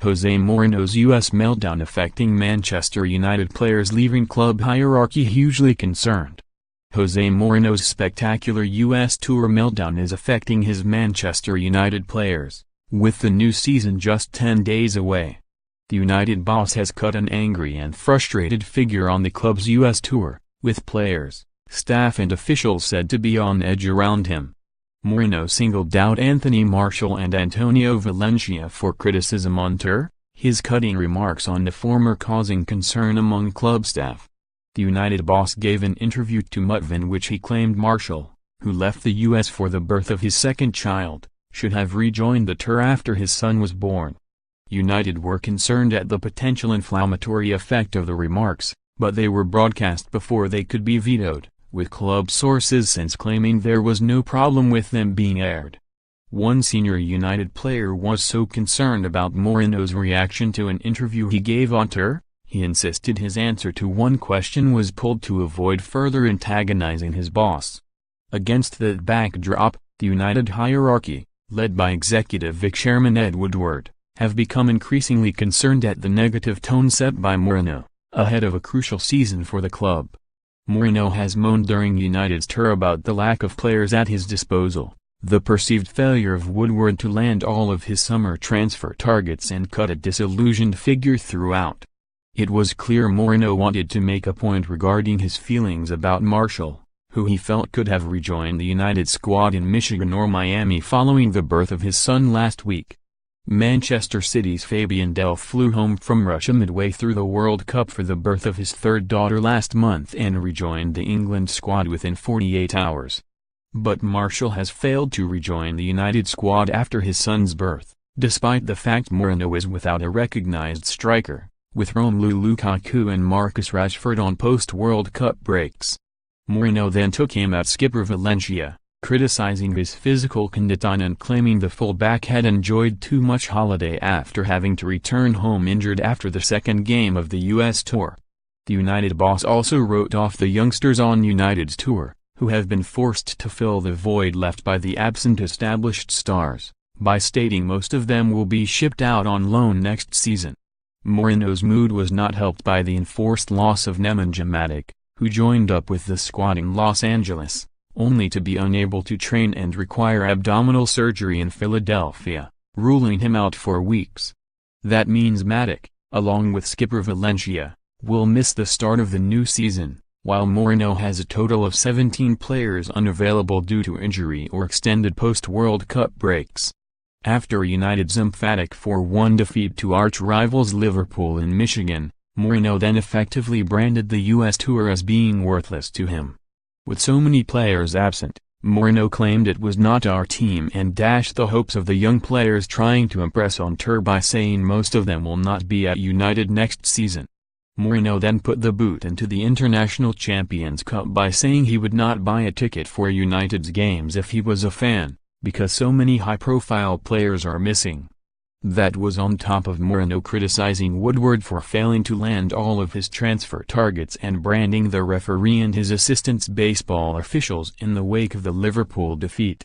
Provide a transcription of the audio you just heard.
Jose Mourinho's U.S. meltdown affecting Manchester United players leaving club hierarchy hugely concerned. Jose Mourinho's spectacular U.S. tour meltdown is affecting his Manchester United players, with the new season just 10 days away. The United boss has cut an angry and frustrated figure on the club's U.S. tour, with players, staff and officials said to be on edge around him. Mourinho singled out Anthony Martial and Antonio Valencia for criticism on tour, his cutting remarks on the former causing concern among club staff. The United boss gave an interview to MUTV in which he claimed Martial, who left the U.S. for the birth of his second child, should have rejoined the tour after his son was born. United were concerned at the potential inflammatory effect of the remarks, but they were broadcast before they could be vetoed, with club sources since claiming there was no problem with them being aired. One senior United player was so concerned about Mourinho's reaction to an interview he gave on tour, he insisted his answer to one question was pulled to avoid further antagonizing his boss. Against that backdrop, the United hierarchy, led by Executive Vice Chairman Ed Woodward, have become increasingly concerned at the negative tone set by Mourinho, ahead of a crucial season for the club. Mourinho has moaned during United's tour about the lack of players at his disposal, the perceived failure of Woodward to land all of his summer transfer targets and cut a disillusioned figure throughout. It was clear Mourinho wanted to make a point regarding his feelings about Martial, who he felt could have rejoined the United squad in Michigan or Miami following the birth of his son last week. Manchester City's Fabian Delph flew home from Russia midway through the World Cup for the birth of his third daughter last month and rejoined the England squad within 48 hours. But Martial has failed to rejoin the United squad after his son's birth, despite the fact Mourinho is without a recognized striker, with Romelu Lukaku and Marcus Rashford on post-World Cup breaks. Mourinho then took aim at skipper Valencia, criticizing his physical condition and claiming the fullback had enjoyed too much holiday after having to return home injured after the second game of the U.S. tour. The United boss also wrote off the youngsters on United's tour, who have been forced to fill the void left by the absent established stars, by stating most of them will be shipped out on loan next season. Mourinho's mood was not helped by the enforced loss of Nemanja Matic, who joined up with the squad in Los Angeles, only to be unable to train and require abdominal surgery in Philadelphia, ruling him out for weeks. That means Matic, along with skipper Valencia, will miss the start of the new season, while Mourinho has a total of 17 players unavailable due to injury or extended post-World Cup breaks. After United's emphatic 4-1 defeat to arch-rivals Liverpool in Michigan, Mourinho then effectively branded the U.S. tour as being worthless to him. With so many players absent, Mourinho claimed it was not our team and dashed the hopes of the young players trying to impress on tour by saying most of them will not be at United next season. Mourinho then put the boot into the International Champions Cup by saying he would not buy a ticket for United's games if he was a fan, because so many high-profile players are missing. That was on top of Mourinho criticizing Woodward for failing to land all of his transfer targets and branding the referee and his assistants baseball officials in the wake of the Liverpool defeat.